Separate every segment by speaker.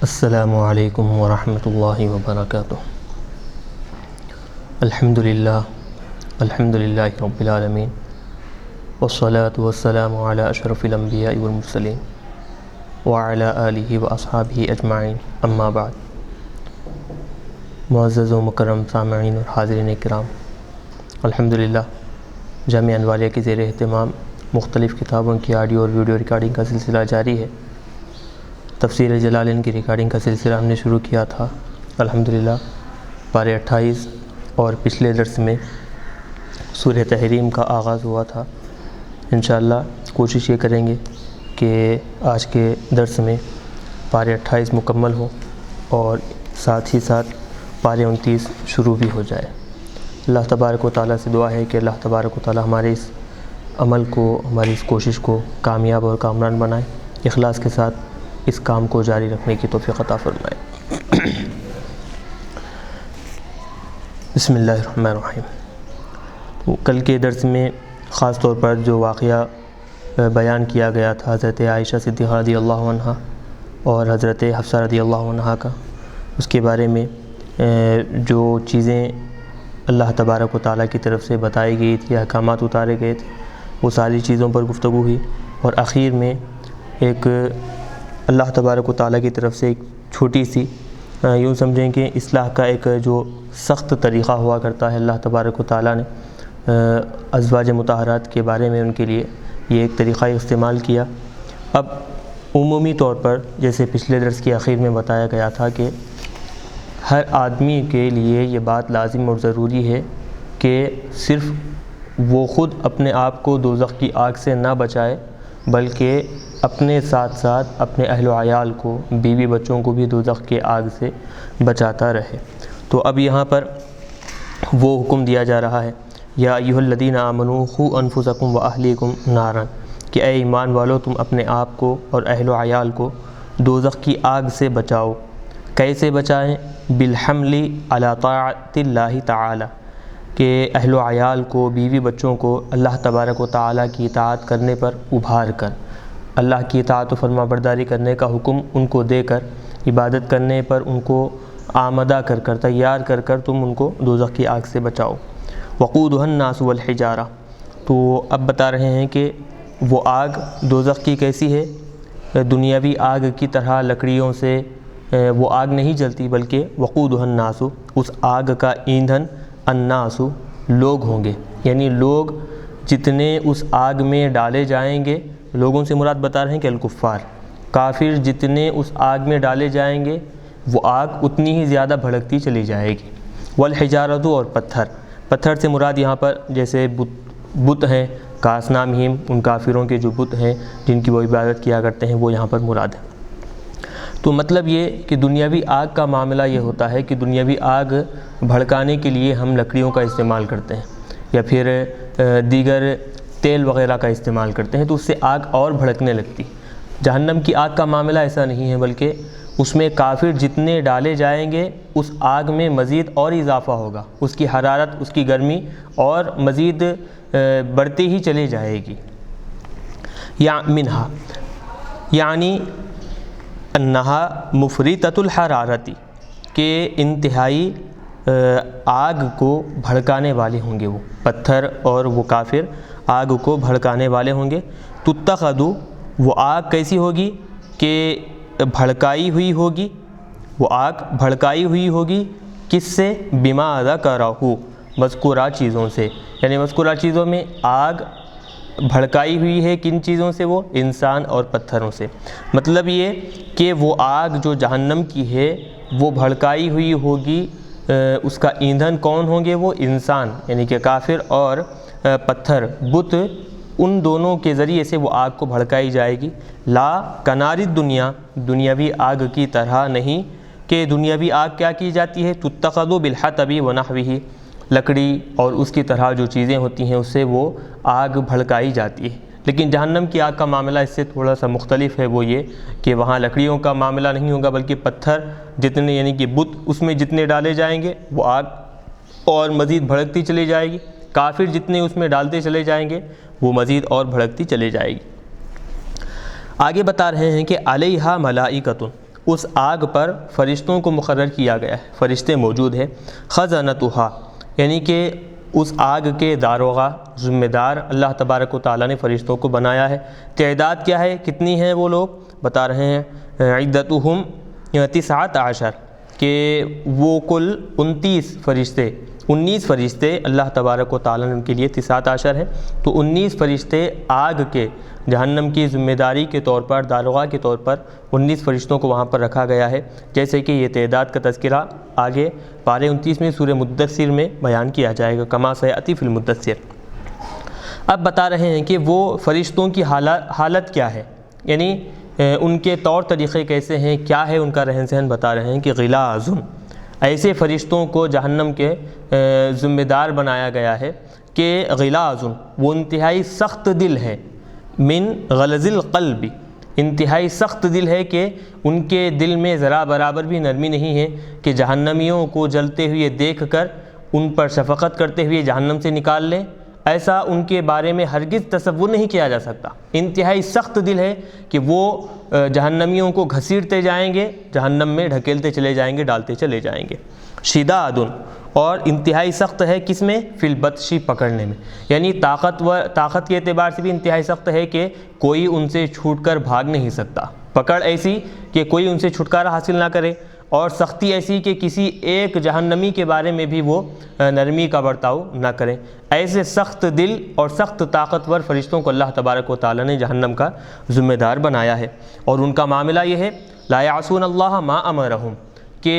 Speaker 1: السلام علیکم ورحمۃ اللہ وبرکاتہ۔ الحمدللہ رب العالمین والصلاة والسلام علی اشرف الانبیاء والمرسلین وعلی آلہ واصحابہ اجمعین، اما بعد۔ معزز و مکرم سامعین اور حاضرین کرام، الحمدللہ جامعہ انواریہ کے زیر اہتمام مختلف کتابوں کی آڈیو اور ویڈیو ریکارڈنگ کا سلسلہ جاری ہے۔ تفسیر جلالین کی ریکارڈنگ کا سلسلہ ہم نے شروع کیا تھا الحمدللہ پارے 28، اور پچھلے درس میں سورہ تحریم کا آغاز ہوا تھا۔ انشاءاللہ کوشش یہ کریں گے کہ آج کے درس میں پارے 28 مکمل ہو اور ساتھ ہی ساتھ پارے 29 شروع بھی ہو جائے۔ اللہ تبارک و تعالیٰ سے دعا ہے کہ اللہ تبارک و تعالیٰ ہمارے اس عمل کو، ہماری اس کوشش کو کامیاب اور کامران بنائے، اخلاص کے ساتھ اس کام کو جاری رکھنے کی توفیق عطا فرمائے۔ بسم اللہ الرحمن الرحیم۔ کل کے درس میں خاص طور پر جو واقعہ بیان کیا گیا تھا حضرت عائشہ صدیقہ رضی اللہ عنہا اور حضرت حفصہ رضی اللہ عنہا کا، اس کے بارے میں جو چیزیں اللہ تبارک و تعالیٰ کی طرف سے بتائی گئی تھی، احکامات اتارے گئے تھے، وہ ساری چیزوں پر گفتگو ہوئی، اور آخر میں ایک اللہ تبارک و تعالیٰ کی طرف سے ایک چھوٹی سی، یوں سمجھیں کہ اصلاح کا ایک جو سخت طریقہ ہوا کرتا ہے، اللہ تبارک و تعالیٰ نے ازواج مطہرات کے بارے میں ان کے لیے یہ ایک طریقہ استعمال کیا۔ اب عمومی طور پر جیسے پچھلے درس کے آخر میں بتایا گیا تھا کہ ہر آدمی کے لیے یہ بات لازم اور ضروری ہے کہ صرف وہ خود اپنے آپ کو دوزخ کی آگ سے نہ بچائے، بلکہ اپنے ساتھ ساتھ اپنے اہل و عیال کو، بیوی بچوں کو بھی دوزخ کے آگ سے بچاتا رہے۔ تو اب یہاں پر وہ حکم دیا جا رہا ہے، یا ایھا الذین آمنوا قوا انفسکم واہلیکم نارا، کہ اے ایمان والو تم اپنے آپ کو اور اہل و عیال کو دوزخ کی آگ سے بچاؤ۔ کیسے بچائیں؟ بالحمل علی طاعت اللہ تعالی، کہ اہل و عیال کو، بیوی بچوں کو اللہ تبارک و تعالیٰ کی اطاعت کرنے پر ابھار کر، اللہ کی اطاعت و فرما برداری کرنے کا حکم ان کو دے کر، عبادت کرنے پر ان کو آمادہ کر کر، تیار کر کر تم ان کو دوزخ کی آگ سے بچاؤ۔ وقودھا الناس والحجارہ، تو اب بتا رہے ہیں کہ وہ آگ دوزخ کی کیسی ہے؟ دنیاوی آگ کی طرح لکڑیوں سے وہ آگ نہیں جلتی، بلکہ وقودھا الناس، اس آگ کا ایندھن، الناس لوگ ہوں گے، یعنی لوگ جتنے اس آگ میں ڈالے جائیں گے، لوگوں سے مراد بتا رہے ہیں کہ الکفار، کافر جتنے اس آگ میں ڈالے جائیں گے وہ آگ اتنی ہی زیادہ بھڑکتی چلی جائے گی۔ والحجارۃ، اور پتھر سے مراد یہاں پر جیسے بت ہیں، کاصنامہم، ان کافروں کے جو بت ہیں جن کی وہ عبادت کیا کرتے ہیں، وہ یہاں پر مراد ہے۔ تو مطلب یہ کہ دنیاوی آگ کا معاملہ یہ ہوتا ہے کہ دنیاوی آگ بھڑکانے کے لیے ہم لکڑیوں کا استعمال کرتے ہیں، یا پھر دیگر تیل وغیرہ کا استعمال کرتے ہیں، تو اس سے آگ اور بھڑکنے لگتی۔ جہنم کی آگ کا معاملہ ایسا نہیں ہے، بلکہ اس میں کافر جتنے ڈالے جائیں گے اس آگ میں مزید اور اضافہ ہوگا، اس کی حرارت، اس کی گرمی اور مزید بڑھتی ہی چلی جائے گی۔ یا منہا، یعنی انہا مفرطۃ الحرارتی، کہ انتہائی آگ کو بھڑکانے والے ہوں گے، وہ پتھر اور وہ کافر آگ کو بھڑکانے والے ہوں گے۔ تتخذ، وہ آگ کیسی ہوگی کہ بھڑکائی ہوئی ہوگی، وہ آگ بھڑکائی ہوئی ہوگی کس سے؟ بما ذکرہ، مذکورہ چیزوں سے، یعنی مذکورہ چیزوں میں آگ بھڑکائی ہوئی ہے کن چیزوں سے؟ وہ انسان اور پتھروں سے۔ مطلب یہ کہ وہ آگ جو جہنم کی ہے وہ بھڑکائی ہوئی ہوگی، اس کا ایندھن کون ہوں گے؟ وہ انسان، یعنی کہ کافر اور پتھر، بت، ان دونوں کے ذریعے سے وہ آگ کو بھڑکائی جائے گی۔ لا کنار الدنیا، دنیاوی آگ کی طرح نہیں، کہ دنیاوی آگ کیا کی جاتی ہے؟ تتخذ بالحطب ونحوہ، لکڑی اور اس کی طرح جو چیزیں ہوتی ہیں اس سے وہ آگ بھڑکائی جاتی ہے۔ لیکن جہنم کی آگ کا معاملہ اس سے تھوڑا سا مختلف ہے، وہ یہ کہ وہاں لکڑیوں کا معاملہ نہیں ہوگا، بلکہ پتھر جتنے، یعنی کہ بت اس میں جتنے ڈالے جائیں گے وہ آگ اور مزید بھڑکتی چلی جائے گی، کافر جتنے اس میں ڈالتے چلے جائیں گے وہ مزید اور بھڑکتی چلے جائے گی۔ آگے بتا رہے ہیں کہ علیہا ملائکۃ، اس آگ پر فرشتوں کو مقرر کیا گیا ہے، فرشتے موجود ہیں۔ خزنتھا یعنی کہ اس آگ کے داروغہ، ذمہ دار اللہ تبارک و تعالیٰ نے فرشتوں کو بنایا ہے۔ تعداد کیا ہے، کتنی ہیں وہ لوگ، بتا رہے ہیں عدتہم 19 کہ وہ کل 19 فرشتے اللہ تبارک و تعالیٰ نے ان کے لیے 19 ہیں، تو 19 فرشتے آگ کے جہنم کی ذمہ داری کے طور پر، داروغہ کے طور پر 19 فرشتوں کو وہاں پر رکھا گیا ہے، جیسے کہ یہ تعداد کا تذکرہ آگے پارے 29 میں سورہ مدثر میں بیان کیا جائے گا، کما سیأتی فی المدثر۔ اب بتا رہے ہیں کہ وہ فرشتوں کی حالت کیا ہے، یعنی ان کے طور طریقے کیسے ہیں، کیا ہے ان کا رہن سہن، بتا رہے ہیں کہ غلاظ، ایسے فرشتوں کو جہنم کے ذمہ دار بنایا گیا ہے کہ غلاظ وہ انتہائی سخت دل ہے، من غلظ القلب، انتہائی سخت دل ہے کہ ان کے دل میں ذرا برابر بھی نرمی نہیں ہے کہ جہنمیوں کو جلتے ہوئے دیکھ کر ان پر شفقت کرتے ہوئے جہنم سے نکال لیں، ایسا ان کے بارے میں ہرگز تصور نہیں کیا جا سکتا۔ انتہائی سخت دل ہے کہ وہ جہنمیوں کو گھسیٹتے جائیں گے، جہنم میں ڈھکیلتے چلے جائیں گے، ڈالتے چلے جائیں گے۔ شداد، اور انتہائی سخت ہے کس میں، فی البطشی، پکڑنے میں، یعنی طاقت کے اعتبار سے بھی انتہائی سخت ہے کہ کوئی ان سے چھوٹ کر بھاگ نہیں سکتا، پکڑ ایسی کہ کوئی ان سے چھٹکارا حاصل نہ کرے، اور سختی ایسی کہ کسی ایک جہنمی کے بارے میں بھی وہ نرمی کا برتاؤ نہ کریں۔ ایسے سخت دل اور سخت طاقتور فرشتوں کو اللہ تبارک و تعالیٰ نے جہنم کا ذمہ دار بنایا ہے، اور ان کا معاملہ یہ ہے لا یعصون اللہ ما امرہم، کہ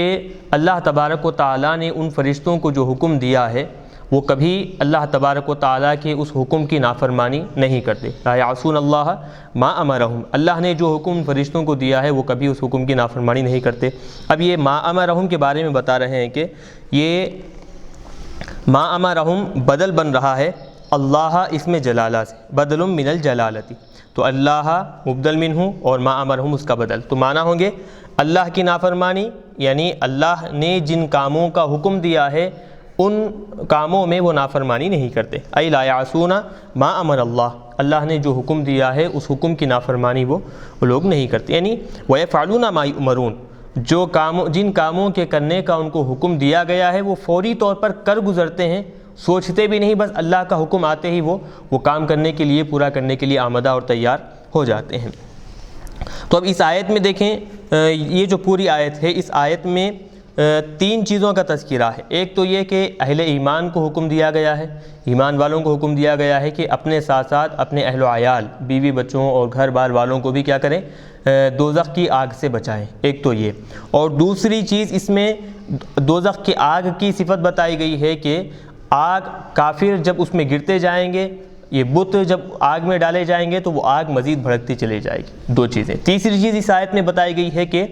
Speaker 1: اللہ تبارک و تعالیٰ نے ان فرشتوں کو جو حکم دیا ہے وہ کبھی اللہ تبارک و تعالیٰ کے اس حکم کی نافرمانی نہیں کرتے۔ لا یعصون اللہ ما امرہم، اللہ نے جو حکم فرشتوں کو دیا ہے وہ کبھی اس حکم کی نافرمانی نہیں کرتے۔ اب یہ ما امرہم کے بارے میں بتا رہے ہیں کہ یہ ما امرہم بدل بن رہا ہے اللہ اسم جلالہ سے، بدل من الجلالتی، تو اللہ مبدل منہ اور ما امرہم اس کا بدل، تو معنی ہوں گے اللہ کی نافرمانی، یعنی اللہ نے جن کاموں کا حکم دیا ہے ان کاموں میں وہ نافرمانی نہیں کرتے۔ ای لا یعصون ما امر اللہ، اللہ نے جو حکم دیا ہے اس حکم کی نافرمانی وہ لوگ نہیں کرتے، یعنی وَيَفْعَلُونَ مَا يُؤْمَرُونَ، جن کاموں کے کرنے کا ان کو حکم دیا گیا ہے وہ فوری طور پر کر گزرتے ہیں، سوچتے بھی نہیں، بس اللہ کا حکم آتے ہی وہ کام کرنے کے لیے، پورا کرنے کے لیے آمادہ اور تیار ہو جاتے ہیں۔ تو اب اس آیت میں دیکھیں، یہ جو پوری آیت ہے، اس آیت میں 3 چیزوں کا تذکرہ ہے۔ ایک تو یہ کہ اہل ایمان کو حکم دیا گیا ہے، ایمان والوں کو حکم دیا گیا ہے کہ اپنے ساتھ ساتھ اپنے اہل و عیال، بیوی بچوں اور گھر بار والوں کو بھی کیا کریں، دوزخ کی آگ سے بچائیں، ایک تو یہ۔ اور دوسری چیز اس میں دوزخ کی آگ کی صفت بتائی گئی ہے کہ آگ، کافر جب اس میں گرتے جائیں گے، یہ بت جب آگ میں ڈالے جائیں گے تو وہ آگ مزید بھڑکتی چلی جائے گی، 2 چیزیں۔ تیسری چیز اس آیت میں بتائی گئی ہے کہ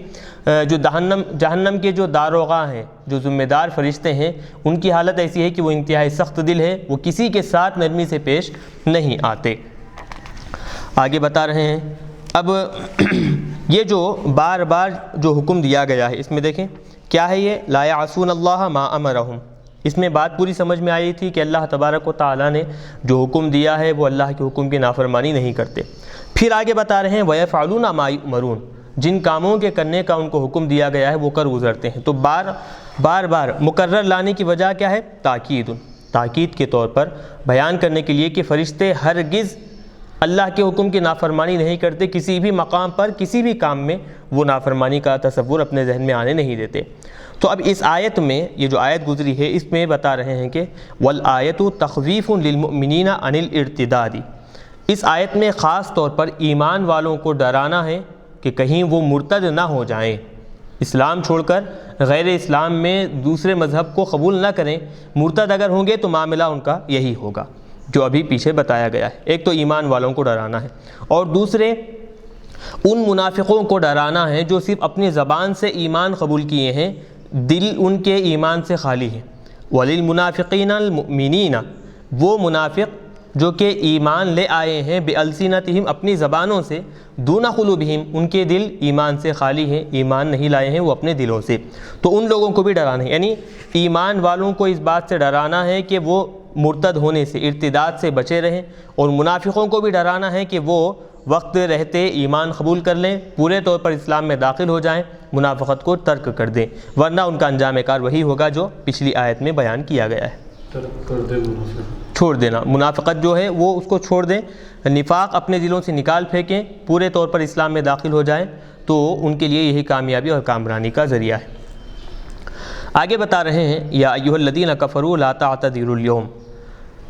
Speaker 1: جو جہنم کے جو داروغہ ہیں، جو ذمہ دار فرشتے ہیں، ان کی حالت ایسی ہے کہ وہ انتہائی سخت دل ہے، وہ کسی کے ساتھ نرمی سے پیش نہیں آتے۔ آگے بتا رہے ہیں، اب یہ جو بار بار جو حکم دیا گیا ہے اس میں دیکھیں کیا ہے، یہ لا یعصون اللہ ما امرہم، اس میں بات پوری سمجھ میں آئی تھی کہ اللہ تبارک و تعالیٰ نے جو حکم دیا ہے وہ اللہ کے حکم کی نافرمانی نہیں کرتے۔ پھر آگے بتا رہے ہیں وَيَفْعَلُونَ مَا يُؤْمَرُونَ، جن کاموں کے کرنے کا ان کو حکم دیا گیا ہے وہ کر گزرتے ہیں۔ تو بار مکرر لانے کی وجہ کیا ہے، تاکید کے طور پر بیان کرنے کے لیے کہ فرشتے ہرگز اللہ کے حکم کی نافرمانی نہیں کرتے، کسی بھی مقام پر کسی بھی کام میں وہ نافرمانی کا تصور اپنے ذہن میں آنے نہیں دیتے۔ تو اب اس آیت میں، یہ جو آیت گزری ہے اس میں بتا رہے ہیں کہ وَالْآیَةُ تَخْوِیفٌ لِلْمُؤْمِنِینَ عَنِ الْاِرْتِدَادِ، اس آیت میں خاص طور پر ایمان والوں کو ڈرانا ہے کہ کہیں وہ مرتد نہ ہو جائیں، اسلام چھوڑ کر غیر اسلام میں دوسرے مذہب کو قبول نہ کریں، مرتد اگر ہوں گے تو معاملہ ان کا یہی ہوگا جو ابھی پیچھے بتایا گیا ہے۔ ایک تو ایمان والوں کو ڈرانا ہے، اور دوسرے ان منافقوں کو ڈرانا ہے جو صرف اپنی زبان سے ایمان قبول کیے ہیں، دل ان کے ایمان سے خالی ہے۔ وَلِلْمُنَافِقِينَ الْمُؤْمِنِينَ، وہ منافق جو کہ ایمان لے آئے ہیں بِأَلْسِنَتِهِمْ، اپنی زبانوں سے، دُونَ قُلُوبِهِمْ، ان کے دل ایمان سے خالی ہیں، ایمان نہیں لائے ہیں وہ اپنے دلوں سے، تو ان لوگوں کو بھی ڈرانا ہے۔ یعنی ایمان والوں کو اس بات سے ڈرانا ہے کہ وہ مرتد ہونے سے، ارتداد سے بچے رہیں، اور منافقوں کو بھی ڈرانا ہے کہ وہ وقت رہتے ایمان قبول کر لیں، پورے طور پر اسلام میں داخل ہو جائیں، منافقت کو ترک کر دیں، ورنہ ان کا انجام کار وہی ہوگا جو پچھلی آیت میں بیان کیا گیا ہے۔
Speaker 2: ترک کر دے،
Speaker 1: چھوڑ دینا، منافقت جو ہے وہ اس کو چھوڑ دیں، نفاق اپنے دلوں سے نکال پھینکیں، پورے طور پر اسلام میں داخل ہو جائیں، تو ان کے لیے یہی کامیابی اور کامرانی کا ذریعہ ہے۔ آگے بتا رہے ہیں یا ایھا الذین کفروا لا تعتذروا اليوم،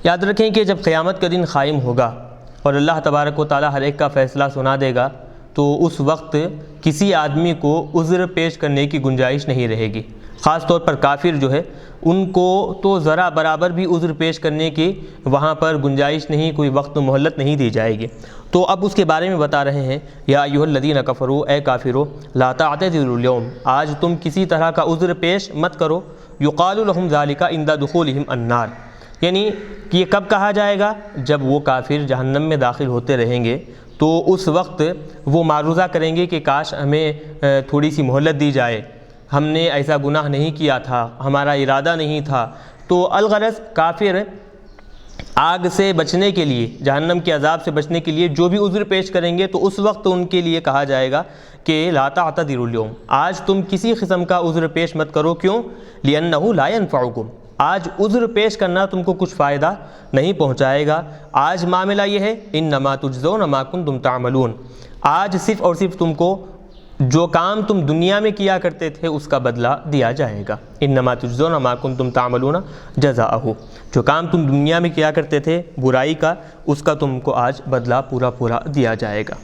Speaker 1: یاد رکھیں کہ جب قیامت کا دن قائم ہوگا اور اللہ تبارک و تعالی ہر ایک کا فیصلہ سنا دے گا، تو اس وقت کسی آدمی کو عذر پیش کرنے کی گنجائش نہیں رہے گی، خاص طور پر کافر جو ہے ان کو تو ذرا برابر بھی عذر پیش کرنے کی وہاں پر گنجائش نہیں، کوئی وقت مہلت نہیں دی جائے گی۔ تو اب اس کے بارے میں بتا رہے ہیں یا ایھا الذین کفروا، اے کافرو، لا تعتذروا اليوم، آج تم کسی طرح کا عذر پیش مت کرو، یقال لهم ذلک عند دخولہم النار، یعنی کہ یہ کب کہا جائے گا؟ جب وہ کافر جہنم میں داخل ہوتے رہیں گے تو اس وقت وہ معروضہ کریں گے کہ کاش ہمیں تھوڑی سی مہلت دی جائے، ہم نے ایسا گناہ نہیں کیا تھا، ہمارا ارادہ نہیں تھا۔ تو الغرض کافر آگ سے بچنے کے لیے، جہنم کے عذاب سے بچنے کے لیے جو بھی عذر پیش کریں گے، تو اس وقت ان کے لیے کہا جائے گا کہ لا تعتذروا اليوم، آج تم کسی قسم کا عذر پیش مت کرو، کیوں؟ لأنہ لا ينفعکم، آج عذر پیش کرنا تم کو کچھ فائدہ نہیں پہنچائے گا۔ آج معاملہ یہ ہے انما تجزون ما کنتم تعملون، آج صرف اور صرف تم کو جو کام تم دنیا میں کیا کرتے تھے اس کا بدلہ دیا جائے گا۔ انما تجزون ما کنتم تعملون جزاءہ، جو کام تم دنیا میں کیا کرتے تھے برائی کا، اس کا تم کو آج بدلہ پورا دیا جائے گا۔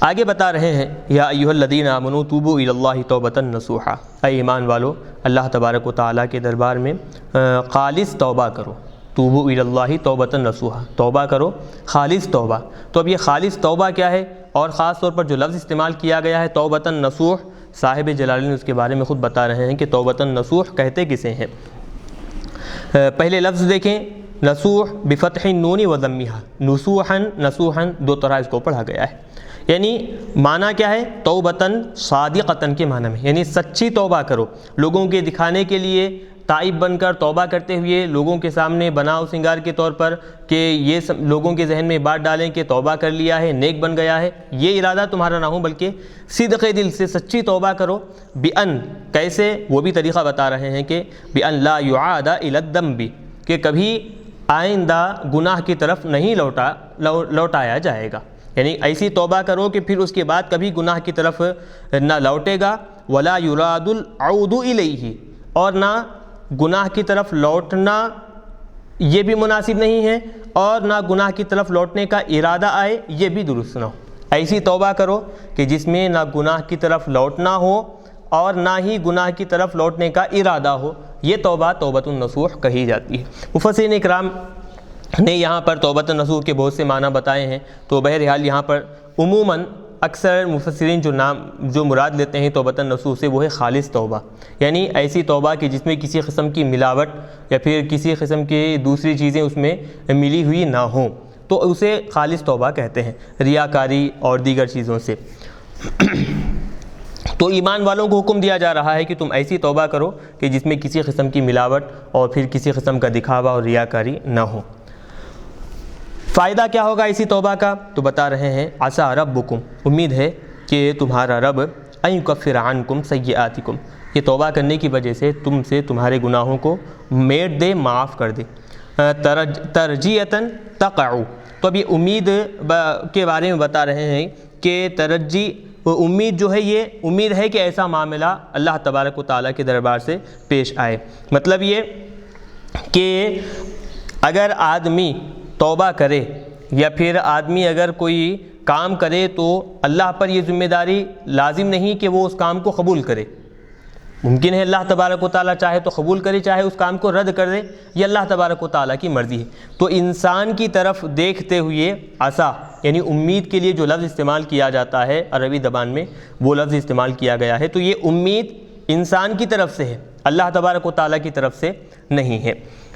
Speaker 1: آگے بتا رہے ہیں یا ایھا الذین آمنوا توبوا الی اللہ توبۃ نصوحا، اے ایمان والو اللہ تبارک و تعالیٰ کے دربار میں خالص توبہ کرو، توبوا الی اللہ توبۃ نصوحا، توبہ کرو خالص توبہ۔ تو اب یہ خالص توبہ کیا ہے، اور خاص طور پر جو لفظ استعمال کیا گیا ہے توبۃ نصوح، صاحب جلالین اس کے بارے میں خود بتا رہے ہیں کہ توبۃ نصوح کہتے کسے ہیں۔ پہلے لفظ دیکھیں، نصوح بفتح النون و ضمها، نصوحا نصوحا دو طرح اس کو پڑھا گیا ہے، یعنی معنی کیا ہے؟ توبتاً صادقتاً کے معنی میں، یعنی سچی توبہ کرو، لوگوں کے دکھانے کے لیے تائب بن کر توبہ کرتے ہوئے لوگوں کے سامنے بناؤ سنگار کے طور پر کہ یہ لوگوں کے ذہن میں بات ڈالیں کہ توبہ کر لیا ہے، نیک بن گیا ہے، یہ ارادہ تمہارا نہ ہو، بلکہ صدق دل سے سچی توبہ کرو۔ بِأَن، کیسے؟ وہ بھی طریقہ بتا رہے ہیں کہ بِأَن لَا يُعَادَ إِلَى الذَّنْبِ، کہ کبھی آئندہ گناہ کی طرف نہیں لوٹایا جائے گا، یعنی ایسی توبہ کرو کہ پھر اس کے بعد کبھی گناہ کی طرف نہ لوٹے گا۔ وَلَا يُرَادُ الْعَوْدُ إِلَيْهِ، اور نہ گناہ کی طرف لوٹنا یہ بھی مناسب نہیں ہے، اور نہ گناہ کی طرف لوٹنے کا ارادہ آئے یہ بھی درست نہ ہو۔ ایسی توبہ کرو کہ جس میں نہ گناہ کی طرف لوٹنا ہو اور نہ ہی گناہ کی طرف لوٹنے کا ارادہ ہو، یہ توبہ توبۃ النصوح کہی جاتی ہے۔ مفسرین اکرام نے یہاں پر توبۃ النصوح کے بہت سے معنی بتائے ہیں، تو بہرحال یہاں پر عموماً اکثر مفسرین جو مراد لیتے ہیں توبۃ النصوح سے وہ ہے خالص توبہ، یعنی ایسی توبہ کہ جس میں کسی قسم کی ملاوٹ یا پھر کسی قسم کی دوسری چیزیں اس میں ملی ہوئی نہ ہوں، تو اسے خالص توبہ کہتے ہیں، ریاکاری اور دیگر چیزوں سے۔ تو ایمان والوں کو حکم دیا جا رہا ہے کہ تم ایسی توبہ کرو کہ جس میں کسی قسم کی ملاوٹ اور پھر کسی قسم کا دکھاوا اور ریاکاری نہ ہو۔ فائدہ کیا ہوگا اسی توبہ کا؟ تو بتا رہے ہیں عسیٰ ربکم، امید ہے کہ تمہارا رب ان یکفر عنکم سیئاتکم، یہ توبہ کرنے کی وجہ سے تم سے تمہارے گناہوں کو میٹ دے، معاف کر دے۔ ترجیۃً تقع، تو اب یہ امید کے بارے میں بتا رہے ہیں کہ ترجی امید جو ہے، یہ امید ہے کہ ایسا معاملہ اللہ تبارک و تعالیٰ کے دربار سے پیش آئے۔ مطلب یہ کہ اگر آدمی توبہ کرے یا پھر آدمی اگر کوئی کام کرے تو اللہ پر یہ ذمہ داری لازم نہیں کہ وہ اس کام کو قبول کرے، ممکن ہے اللہ تبارک و تعالیٰ چاہے تو قبول کرے، چاہے اس کام کو رد کر دے، یہ اللہ تبارک و تعالیٰ کی مرضی ہے۔ تو انسان کی طرف دیکھتے ہوئے عسیٰ یعنی امید کے لیے جو لفظ استعمال کیا جاتا ہے عربی زبان میں وہ لفظ استعمال کیا گیا ہے، تو یہ امید انسان کی طرف سے ہے، اللہ تبارک و تعالیٰ کی طرف سے نہیں ہے۔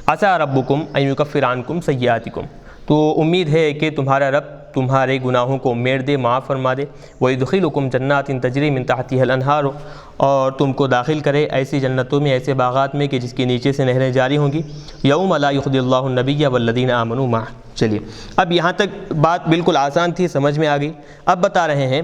Speaker 1: عسیٰ ربکم ان یکفر عنکم سیئاتکم، تو امید ہے کہ تمہارا رب تمہارے گناہوں کو میٹ دے، معاف فرما دے۔ وَيُدْخِلُكُمْ جَنَّاتٍ تَجْرِي مِن تَحْتِهَا الْأَنْهَارُ، اور تم کو داخل کرے ایسی جنتوں میں، ایسے باغات میں کہ جس کے نیچے سے نہریں جاری ہوں گی۔ یوم لا یخزی اللہ النبی والذین آمنوا معہ، چلیے اب یہاں تک بات بالکل آسان تھی، سمجھ میں آ گئی۔ اب بتا رہے ہیں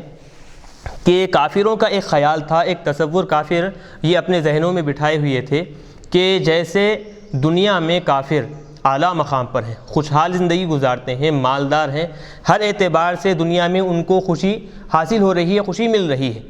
Speaker 1: کہ کافروں کا ایک خیال تھا، ایک تصور کافر یہ اپنے ذہنوں میں بٹھائے ہوئے تھے کہ جیسے دنیا میں کافر اعلیٰ مقام پر ہیں، خوشحال زندگی گزارتے ہیں، مالدار ہیں، ہر اعتبار سے دنیا میں ان کو خوشی حاصل ہو رہی ہے، خوشی مل رہی ہے،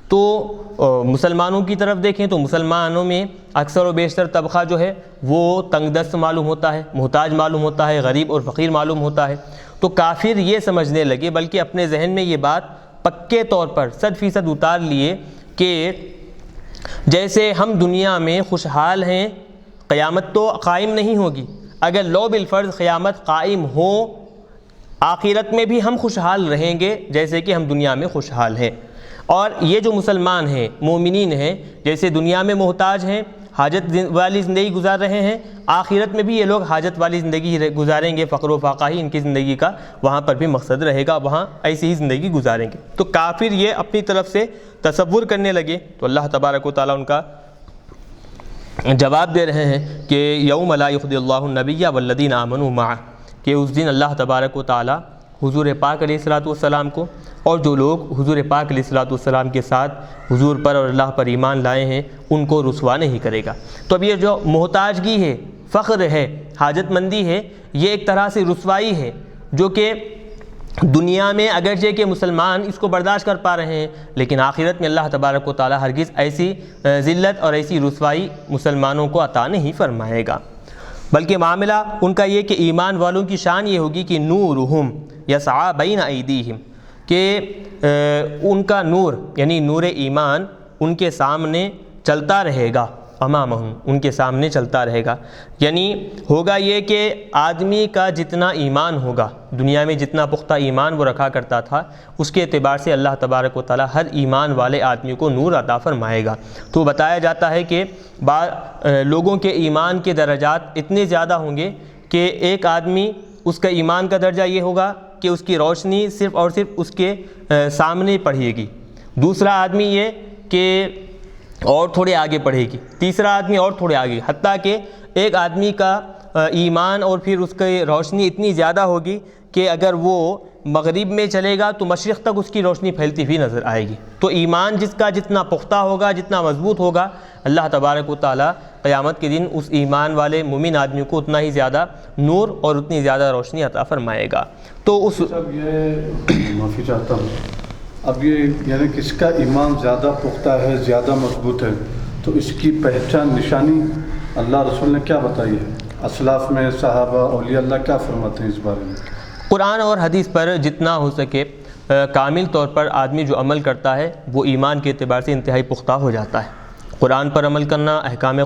Speaker 1: تو مسلمانوں کی طرف دیکھیں تو مسلمانوں میں اکثر و بیشتر طبقہ جو ہے وہ تنگ دست معلوم ہوتا ہے، محتاج معلوم ہوتا ہے، غریب اور فقیر معلوم ہوتا ہے۔ تو کافر یہ سمجھنے لگے، بلکہ اپنے ذہن میں یہ بات پکے طور پر 100% اتار لیے کہ جیسے ہم دنیا میں خوشحال ہیں، قیامت تو قائم نہیں ہوگی، اگر لو بالفرض قیامت قائم ہو آخرت میں بھی ہم خوشحال رہیں گے جیسے کہ ہم دنیا میں خوشحال ہیں۔ اور یہ جو مسلمان ہیں، مومنین ہیں، جیسے دنیا میں محتاج ہیں، حاجت والی زندگی گزار رہے ہیں، آخرت میں بھی یہ لوگ حاجت والی زندگی گزاریں گے، فقر و فاقہ ہی ان کی زندگی کا وہاں پر بھی مقصد رہے گا، وہاں ایسی ہی زندگی گزاریں گے۔ تو کافر یہ اپنی طرف سے تصور کرنے لگے، تو اللہ تبارک و تعالیٰ ان کا جواب دے رہے ہیں کہ یوم لا یخزی اللہ النبی والذین آمنوا معہ، کہ اس دن اللہ تبارک و تعالیٰ حضور پاک علیہ الصلوۃ والسلام کو اور جو لوگ حضور پاک علیہ الصلوۃ والسلام کے ساتھ حضور پر اور اللہ پر ایمان لائے ہیں ان کو رسوا نہیں کرے گا۔ تو اب یہ جو محتاجگی ہے، فقر ہے، حاجت مندی ہے، یہ ایک طرح سے رسوائی ہے جو کہ دنیا میں اگرچہ کہ مسلمان اس کو برداشت کر پا رہے ہیں، لیکن آخرت میں اللہ تبارک و تعالیٰ ہرگز ایسی ذلت اور ایسی رسوائی مسلمانوں کو عطا نہیں فرمائے گا، بلکہ معاملہ ان کا یہ کہ ایمان والوں کی شان یہ ہوگی کہ نورہم یسعی بین ایدیہم، کہ ان کا نور یعنی نور ایمان ان کے سامنے چلتا رہے گا، امامہم ان کے سامنے چلتا رہے گا، یعنی ہوگا یہ کہ آدمی کا جتنا ایمان ہوگا، دنیا میں جتنا پختہ ایمان وہ رکھا کرتا تھا، اس کے اعتبار سے اللہ تبارک و تعالیٰ ہر ایمان والے آدمی کو نور عطا فرمائے گا۔ تو بتایا جاتا ہے کہ لوگوں کے ایمان کے درجات اتنے زیادہ ہوں گے کہ ایک آدمی اس کا ایمان کا درجہ یہ ہوگا کہ اس کی روشنی صرف اور صرف اس کے سامنے پڑے گی، دوسرا آدمی یہ کہ اور تھوڑے آگے پڑھے گی، تیسرا آدمی اور تھوڑے آگے، حتیٰ کہ ایک آدمی کا ایمان اور پھر اس کی روشنی اتنی زیادہ ہوگی کہ اگر وہ مغرب میں چلے گا تو مشرق تک اس کی روشنی پھیلتی ہوئی نظر آئے گی۔ تو ایمان جس کا جتنا پختہ ہوگا، جتنا مضبوط ہوگا، اللہ تبارک و تعالیٰ قیامت کے دن اس ایمان والے مومن آدمی کو اتنا ہی زیادہ نور اور اتنی زیادہ روشنی عطا فرمائے گا۔ تو اس
Speaker 2: یہ معافی چاہتا ہوں، اب یہ یعنی کس کا ایمان زیادہ پختہ ہے، زیادہ مضبوط ہے، تو اس کی پہچان نشانی اللہ رسول نے کیا بتائی ہے؟ اسلاف میں صحابہ اولیاء اللہ کیا فرماتے ہیں اس بارے میں؟
Speaker 1: قرآن اور حدیث پر جتنا ہو سکے کامل طور پر آدمی جو عمل کرتا ہے وہ ایمان کے اعتبار سے انتہائی پختہ ہو جاتا ہے۔ قرآن پر عمل کرنا، احکام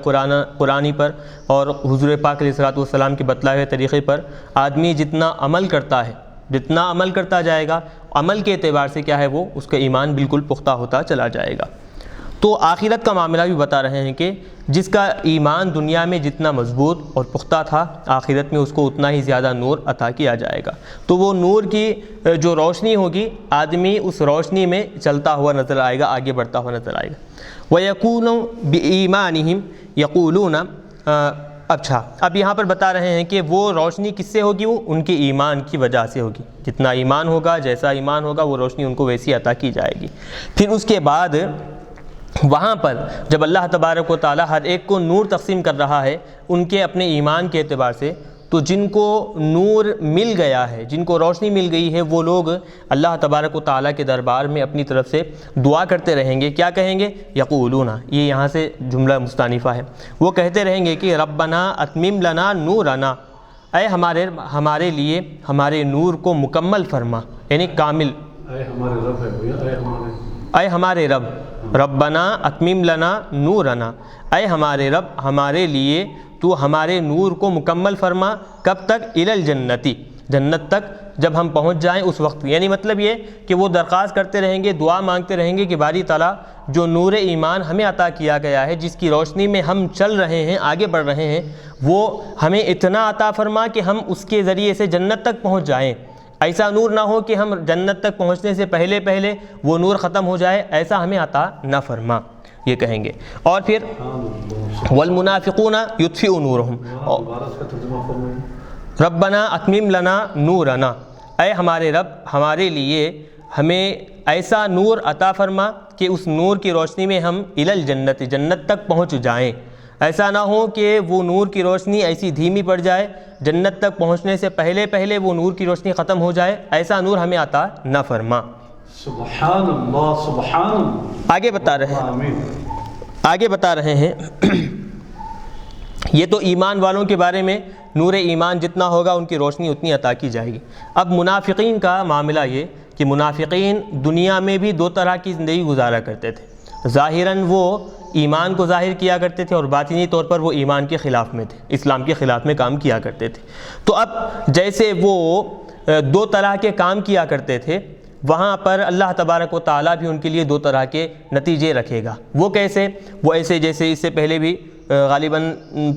Speaker 1: قرآنی پر اور حضور پاک علیہ الصلوۃ والسلام کے بتلائے ہوئے طریقے پر آدمی جتنا عمل کرتا ہے، جتنا عمل کرتا جائے گا، عمل کے اعتبار سے کیا ہے وہ اس کا ایمان بالکل پختہ ہوتا چلا جائے گا۔ تو آخرت کا معاملہ بھی بتا رہے ہیں کہ جس کا ایمان دنیا میں جتنا مضبوط اور پختہ تھا، آخرت میں اس کو اتنا ہی زیادہ نور عطا کیا جائے گا۔ تو وہ نور کی جو روشنی ہوگی، آدمی اس روشنی میں چلتا ہوا نظر آئے گا، آگے بڑھتا ہوا نظر آئے گا۔ وَيَكُونُ بِإِيمَانِهِمْ يَقُولُونَ اچھا اب یہاں پر بتا رہے ہیں کہ وہ روشنی کس سے ہوگی؟ وہ ان کے ایمان کی وجہ سے ہوگی، جتنا ایمان ہوگا، جیسا ایمان ہوگا، وہ روشنی ان کو ویسی عطا کی جائے گی۔ پھر اس کے بعد وہاں پر جب اللہ تبارک و تعالیٰ ہر ایک کو نور تقسیم کر رہا ہے ان کے اپنے ایمان کے اعتبار سے، تو جن کو نور مل گیا ہے، جن کو روشنی مل گئی ہے، وہ لوگ اللہ تبارک و تعالیٰ کے دربار میں اپنی طرف سے دعا کرتے رہیں گے۔ کیا کہیں گے؟ یقولون، یہ یہاں سے جملہ مستانفہ ہے، وہ کہتے رہیں گے کہ ربنا اتمم لنا نورنا، اے ہمارے لیے ہمارے نور کو مکمل فرما، یعنی کامل،
Speaker 2: اے ہمارے رب ہے،
Speaker 1: اے ہمارے رب، ربنا اتمم لنا نورنا، اے ہمارے رب ہمارے لیے تو ہمارے نور کو مکمل فرما، کب تک؟ الی الجنتی، جنت تک جب ہم پہنچ جائیں اس وقت، یعنی مطلب یہ کہ وہ درخواست کرتے رہیں گے، دعا مانگتے رہیں گے کہ باری تعالیٰ جو نور ایمان ہمیں عطا کیا گیا ہے، جس کی روشنی میں ہم چل رہے ہیں، آگے بڑھ رہے ہیں، وہ ہمیں اتنا عطا فرما کہ ہم اس کے ذریعے سے جنت تک پہنچ جائیں۔ ایسا نور نہ ہو کہ ہم جنت تک پہنچنے سے پہلے وہ نور ختم ہو جائے، ایسا ہمیں عطا نہ فرما، یہ کہیں گے۔ اور پھر والمنافقون یطفئوا نورہم، ربنا اتمم لنا نورنا، اے ہمارے رب ہمارے لیے ہمیں ایسا نور عطا فرما کہ اس نور کی روشنی میں ہم الی الجنت، جنت تک پہنچ جائیں۔ ایسا نہ ہو کہ وہ نور کی روشنی ایسی دھیمی پڑ جائے، جنت تک پہنچنے سے پہلے وہ نور کی روشنی ختم ہو جائے، ایسا نور ہمیں عطا نہ فرما۔
Speaker 2: سبحان اللہ سبحان اللہ۔
Speaker 1: آگے بتا رہے ہیں یہ تو ایمان والوں کے بارے میں نور ایمان جتنا ہوگا ان کی روشنی اتنی عطا کی جائے گی۔ اب منافقین کا معاملہ یہ کہ منافقین دنیا میں بھی دو طرح کی زندگی گزارا کرتے تھے، ظاہراً وہ ایمان کو ظاہر کیا کرتے تھے اور باطنی طور پر وہ ایمان کے خلاف میں تھے، اسلام کے خلاف میں کام کیا کرتے تھے۔ تو اب جیسے وہ دو طرح کے کام کیا کرتے تھے، وہاں پر اللہ تبارک و تعالیٰ بھی ان کے لیے دو طرح کے نتیجے رکھے گا۔ وہ کیسے؟ وہ ایسے جیسے اس سے پہلے بھی غالباً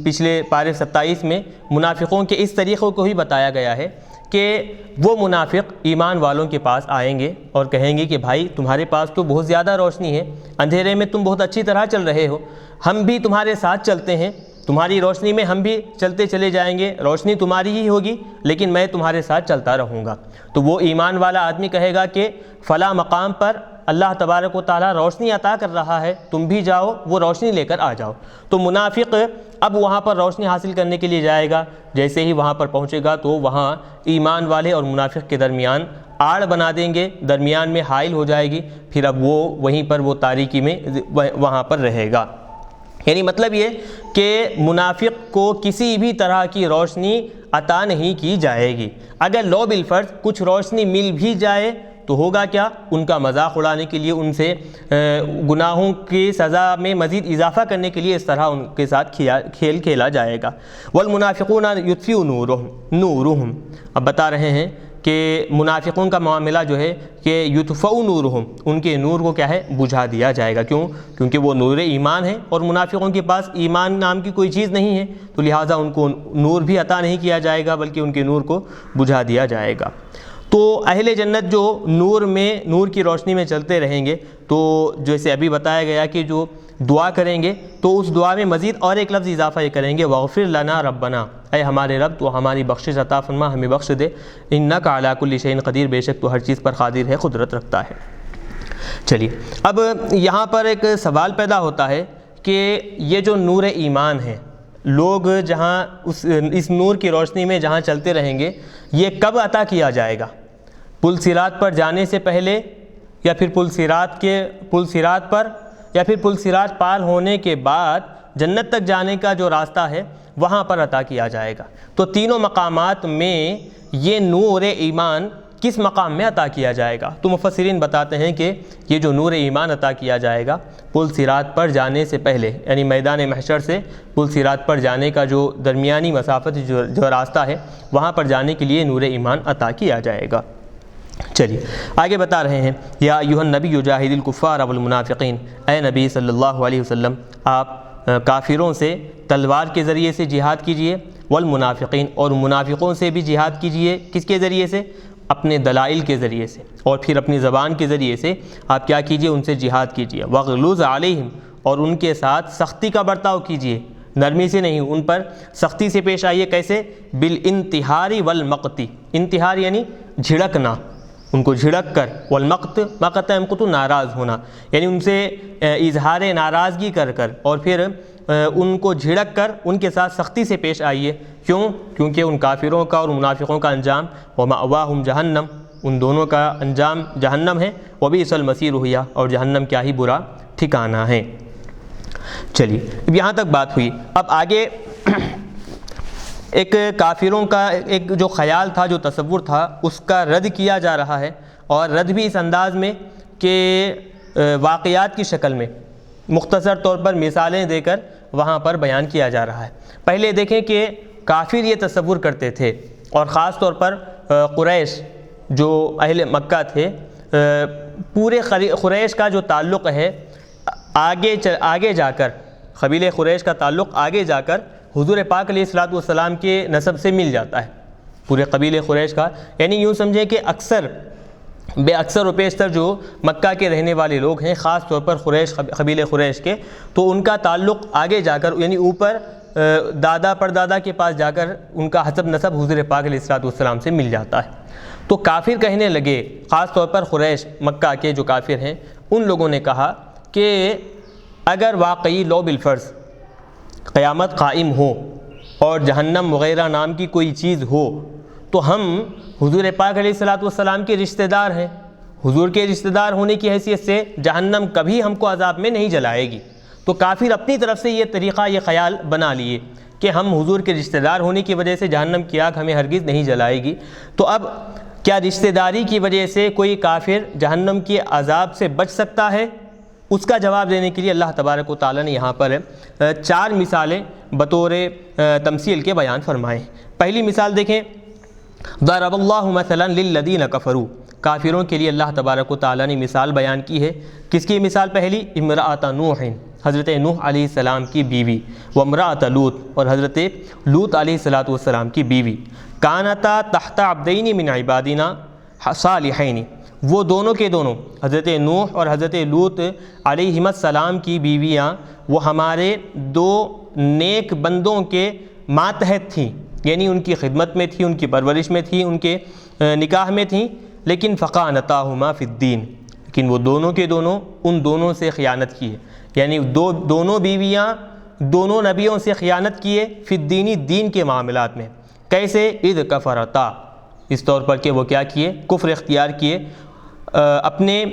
Speaker 1: پچھلے پارے 27 میں منافقوں کے اس طریقے کو ہی بتایا گیا ہے کہ وہ منافق ایمان والوں کے پاس آئیں گے اور کہیں گے کہ بھائی تمہارے پاس تو بہت زیادہ روشنی ہے، اندھیرے میں تم بہت اچھی طرح چل رہے ہو، ہم بھی تمہارے ساتھ چلتے ہیں، تمہاری روشنی میں ہم بھی چلتے چلے جائیں گے، روشنی تمہاری ہی ہوگی لیکن میں تمہارے ساتھ چلتا رہوں گا۔ تو وہ ایمان والا آدمی کہے گا کہ فلاں مقام پر اللہ تبارک و تعالیٰ روشنی عطا کر رہا ہے، تم بھی جاؤ وہ روشنی لے کر آ جاؤ۔ تو منافق اب وہاں پر روشنی حاصل کرنے کے لیے جائے گا، جیسے ہی وہاں پر پہنچے گا تو وہاں ایمان والے اور منافق کے درمیان آڑ بنا دیں گے، درمیان میں حائل ہو جائے گی، پھر اب وہ وہیں پر وہ تاریکی میں وہاں پر رہے گا۔ یعنی مطلب یہ کہ منافق کو کسی بھی طرح کی روشنی عطا نہیں کی جائے گی۔ اگر لو بالفرض کچھ روشنی مل بھی جائے تو ہوگا کیا؟ ان کا مذاق اڑانے کے لیے، ان سے گناہوں کی سزا میں مزید اضافہ کرنے کے لیے اس طرح ان کے ساتھ کھیل کھیلا جائے گا۔ والمنافقون یطفئوا نورہم، اب بتا رہے ہیں کہ منافقوں کا معاملہ جو ہے کہ یطفئوا نورہم، ان کے نور کو کیا ہے؟ بجھا دیا جائے گا۔ کیوں؟ کیونکہ وہ نور ایمان ہے اور منافقوں کے پاس ایمان نام کی کوئی چیز نہیں ہے، تو لہٰذا ان کو نور بھی عطا نہیں کیا جائے گا بلکہ ان کے نور کو بجھا دیا جائے گا۔ تو اہل جنت جو نور کی روشنی میں چلتے رہیں گے، تو جیسے ابھی بتایا گیا کہ جو دعا کریں گے تو اس دعا میں مزید اور ایک لفظ اضافہ یہ کریں گے، واغفر لنا ربنا، اے ہمارے رب تو ہماری بخشش عطا فرما، ہمیں بخش دے، انک علی کل شیء قدیر، بے شک تو ہر چیز پر قادر ہے، قدرت رکھتا ہے۔ چلیے اب یہاں پر ایک سوال پیدا ہوتا ہے کہ یہ جو نور ایمان ہے، لوگ جہاں اس نور کی روشنی میں جہاں چلتے رہیں گے، یہ کب عطا کیا جائے گا؟ پل صراط پر جانے سے پہلے، یا پھر پل صراط پر، یا پھر پل صراط پار ہونے کے بعد جنت تک جانے کا جو راستہ ہے وہاں پر عطا کیا جائے گا؟ تو تینوں مقامات میں یہ نور ایمان کس مقام میں عطا کیا جائے گا؟ تو مفسرین بتاتے ہیں کہ یہ جو نور ایمان عطا کیا جائے گا پل صراط پر جانے سے پہلے، یعنی میدان محشر سے پل صراط پر جانے کا جو درمیانی مسافت جو راستہ ہے وہاں پر جانے کے لیے نور ایمان عطا کیا جائے گا۔ چلیے آگے بتا رہے ہیں، یا ایھا النبی جاہد الکفار والمنافقین، اے نبی صلی اللہ علیہ وسلم آپ کافروں سے تلوار کے ذریعے سے جہاد کیجئے، والمنافقین اور منافقوں سے بھی جہاد کیجئے۔ کس کے ذریعے سے؟ اپنے دلائل کے ذریعے سے، اور پھر اپنی زبان کے ذریعے سے آپ کیا کیجئے؟ ان سے جہاد کیجئے۔ وغلظ علیہم، اور ان کے ساتھ سختی کا برتاؤ کیجئے، نرمی سے نہیں، ان پر سختی سے پیش آئیے۔ کیسے؟ بالانتحار والمقت، انتحار یعنی جھڑکنا، ان کو جھڑک کر، والمقت، مقت یمقت ناراض ہونا، یعنی ان سے اظہار ناراضگی کر کر اور پھر ان کو جھڑک کر ان کے ساتھ سختی سے پیش آئیے۔ کیوں؟ کیونکہ ان کافروں کا اور منافقوں کا انجام ومأواہم جہنم، ان دونوں کا انجام جہنم ہے، وبئس المصیر ہوئی، اور جہنم کیا ہی برا ٹھکانہ ہے۔ چلیے اب یہاں تک بات ہوئی۔ اب آگے ایک کافروں کا ایک جو خیال تھا، جو تصور تھا، اس کا رد کیا جا رہا ہے، اور رد بھی اس انداز میں کہ واقعات کی شکل میں مختصر طور پر مثالیں دے کر وہاں پر بیان کیا جا رہا ہے۔ پہلے دیکھیں کہ کافر یہ تصور کرتے تھے، اور خاص طور پر قریش جو اہل مکہ تھے، پورے قریش کا جو تعلق ہے آگے جا کر، قبیلہ قریش کا تعلق آگے جا کر حضور پاک علیہ الصلوۃ والسلام کے نسب سے مل جاتا ہے، پورے قبیلہ قریش کا، یعنی یوں سمجھیں کہ اکثر و بیشتر جو مکہ کے رہنے والے لوگ ہیں، خاص طور پر قبیلہ قریش کے، تو ان کا تعلق آگے جا کر، یعنی اوپر دادا پردادا کے پاس جا کر ان کا حسب نسب حضور پاک علیہ الصلوۃ والسلام سے مل جاتا ہے۔ تو کافر کہنے لگے، خاص طور پر قریش مکہ کے جو کافر ہیں، ان لوگوں نے کہا کہ اگر واقعی لو بالفرض قیامت قائم ہو اور جہنم وغیرہ نام کی کوئی چیز ہو تو ہم حضور پاک علیہ الصلوۃ والسلام کے رشتہ دار ہیں، حضور کے رشتہ دار ہونے کی حیثیت سے جہنم کبھی ہم کو عذاب میں نہیں جلائے گی۔ تو کافر اپنی طرف سے یہ طریقہ، یہ خیال بنا لیے کہ ہم حضور کے رشتہ دار ہونے کی وجہ سے جہنم کی آگ ہمیں ہرگز نہیں جلائے گی۔ تو اب کیا رشتہ داری کی وجہ سے کوئی کافر جہنم کے عذاب سے بچ سکتا ہے؟ اس کا جواب دینے کے لیے اللہ تبارک و تعالیٰ نے یہاں پر 4 مثالیں بطور تمثیل کے بیان فرمائے۔ پہلی مثال دیکھیں، ضرب اللہ مثلا للذین کفروا، کافروں کے لیے اللہ تبارک و تعالیٰ نے مثال بیان کی ہے۔ کس کی مثال؟ پہلی امرأۃ نوح، حضرت نوح علیہ السلام کی بیوی، وامرأۃ لوط، اور حضرت لوط علیہ السلام کی بیوی، کانتا تحت عبدین من عبادنا صالحین، وہ دونوں کے دونوں حضرت نوح اور حضرت لوط علیہ السلام کی بیویاں وہ ہمارے 2 نیک بندوں کے ماتحت تھیں، یعنی ان کی خدمت میں تھی، ان کی پرورش میں تھی، ان کے نکاح میں تھیں، لیکن فخانتاہما فی الدین، لیکن وہ دونوں کے دونوں ان دونوں سے خیانت کیے، یعنی دونوں بیویاں دونوں نبیوں سے خیانت کیے فی الدینی، دین کے معاملات میں۔ کیسے؟ اذ کفرتا، اس طور پر کہ وہ کیا کیے؟ کفر اختیار کیے، اپنے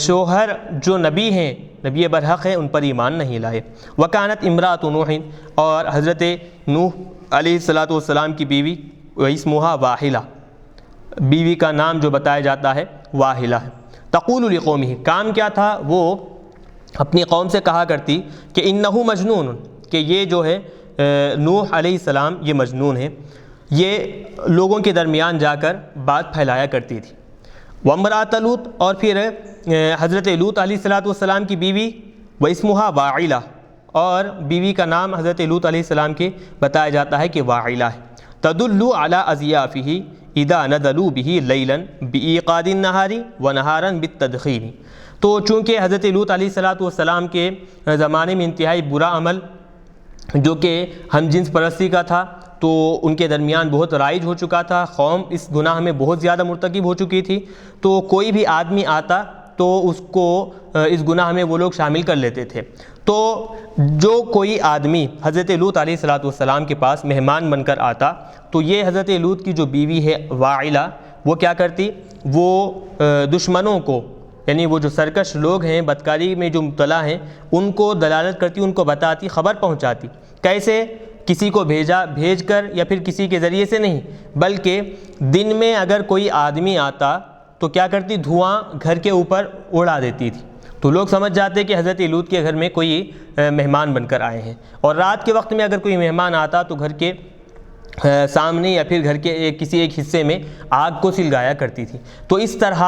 Speaker 1: شوہر جو نبی ہیں، نبی برحق ہیں، ان پر ایمان نہیں لائے۔ وکانت امرأۃ نوح، اور حضرت نوح علیہ السلام کی بیوی، واسمھا واحلہ، بیوی کا نام جو بتایا جاتا ہے واحلہ ہے۔ تقول لقومہ، کام کیا تھا؟ وہ اپنی قوم سے کہا کرتی کہ انہ مجنون، کہ یہ جو ہے نوح علیہ السلام یہ مجنون ہے، یہ لوگوں کے درمیان جا کر بات پھیلایا کرتی تھی۔ وامرأۃ لوط، اور پھر حضرت لوط علیہ السلام کی بیوی، واسمھا واعلہ، اور بیوی کا نام حضرت لوط علیہ السلام کے بتایا جاتا ہے کہ واعلہ ہے۔ تدل علی اضیافہ اذا نزلوا به لیلا بایقاد النہار ونہارا بالتدخین، تو چونکہ حضرت لوط علیہ السلام کے زمانے میں انتہائی برا عمل جو کہ ہم جنس پرستی کا تھا، تو ان کے درمیان بہت رائج ہو چکا تھا، قوم اس گناہ میں بہت زیادہ مرتکب ہو چکی تھی، تو کوئی بھی آدمی آتا تو اس کو اس گناہ میں وہ لوگ شامل کر لیتے تھے۔ تو جو کوئی آدمی حضرت لوط علیہ السلام کے پاس مہمان بن کر آتا تو یہ حضرت لوط کی جو بیوی ہے واعلہ، وہ کیا کرتی؟ وہ دشمنوں کو، یعنی وہ جو سرکش لوگ ہیں، بدکاری میں جو مبتلا ہیں، ان کو دلالت کرتی، ان کو بتاتی، خبر پہنچاتی۔ کیسے؟ کسی کو بھیج کر یا پھر کسی کے ذریعے سے نہیں، بلکہ دن میں اگر کوئی آدمی آتا تو کیا کرتی؟ دھواں گھر کے اوپر اڑا دیتی تھی، تو لوگ سمجھ جاتے کہ حضرت لوط کے گھر میں کوئی مہمان بن کر آئے ہیں۔ اور رات کے وقت میں اگر کوئی مہمان آتا تو گھر کے سامنے یا پھر گھر کے کسی ایک حصے میں آگ کو سلگایا کرتی تھی۔ تو اس طرح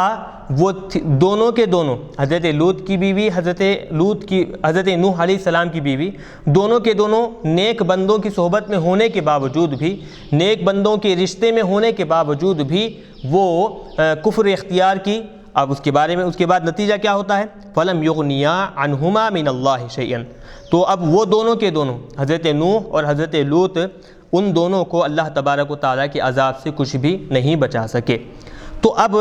Speaker 1: وہ دونوں کے دونوں، حضرت لوط کی بیوی، حضرت نوح علیہ السلام کی بیوی، دونوں کے دونوں نیک بندوں کی صحبت میں ہونے کے باوجود بھی، نیک بندوں کے رشتے میں ہونے کے باوجود بھی وہ کفر اختیار کی۔ اب اس کے بعد نتیجہ کیا ہوتا ہے؟ فَلَمْ يُغْنِيَا عَنْهُمَا مِنَ اللَّهِ شَيْئًا، تو اب وہ دونوں کے دونوں، حضرت نوح اور حضرت لوط، ان دونوں کو اللہ تبارک و تعالیٰ کے عذاب سے کچھ بھی نہیں بچا سکے۔ تو اب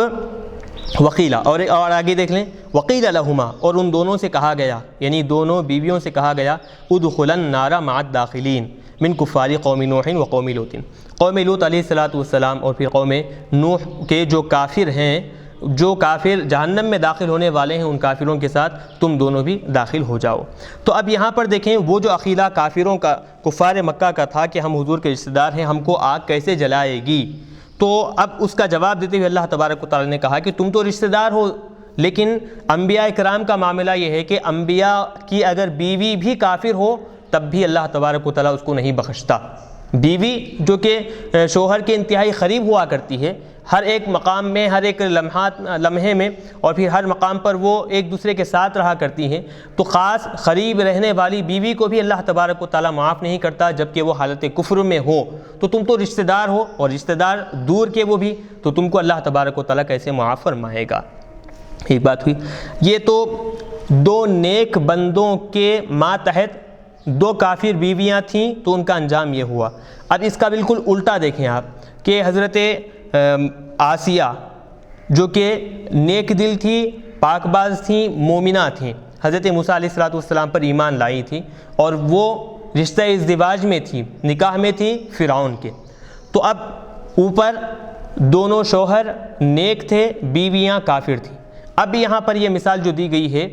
Speaker 1: وقیلہ، اور آگے دیکھ لیں، وقیل لہما، اور ان دونوں سے کہا گیا، یعنی دونوں بیویوں سے کہا گیا، ادخلا النار مع الداخلین من کفار قوم نوح و قوم لوط، قوم لوط علیہ السلام اور پھر قوم نوح کے جو کافر ہیں، جو کافر جہنم میں داخل ہونے والے ہیں، ان کافروں کے ساتھ تم دونوں بھی داخل ہو جاؤ۔ تو اب یہاں پر دیکھیں، وہ جو عقیدہ کافروں کا، کفار مکہ کا تھا کہ ہم حضور کے رشتہ دار ہیں، ہم کو آگ کیسے جلائے گی، تو اب اس کا جواب دیتے ہوئے اللہ تبارک و تعالیٰ نے کہا کہ تم تو رشتہ دار ہو، لیکن انبیاء کرام کا معاملہ یہ ہے کہ انبیاء کی اگر بیوی بھی کافر ہو تب بھی اللہ تبارک و تعالیٰ اس کو نہیں بخشتا۔ بیوی جو کہ شوہر کے انتہائی قریب ہوا کرتی ہے، ہر ایک مقام میں، ہر ایک لمحے میں، اور پھر ہر مقام پر وہ ایک دوسرے کے ساتھ رہا کرتی ہیں، تو خاص قریب رہنے والی بیوی کو بھی اللہ تبارک و تعالیٰ معاف نہیں کرتا جبکہ وہ حالت کفر میں ہو۔ تو تم تو رشتہ دار ہو، اور رشتہ دار دور کے وہ بھی، تو تم کو اللہ تبارک و تعالیٰ کیسے معاف فرمائے گا؟ ایک بات ہوئی۔ یہ تو 2 نیک بندوں کے ماتحت 2 کافر بیویاں تھیں تو ان کا انجام یہ ہوا۔ اب اس کا بالکل الٹا دیکھیں آپ کہ حضرت آسیہ جو کہ نیک دل تھی، پاک باز تھیں، مومنہ تھیں، حضرت موسیٰ علیہ السلام پر ایمان لائی تھیں اور وہ رشتہ ازدواج میں تھیں، نکاح میں تھیں فرعون کے۔ تو اب اوپر دونوں شوہر نیک تھے، بیویاں کافر تھیں۔ اب یہاں پر یہ مثال جو دی گئی ہے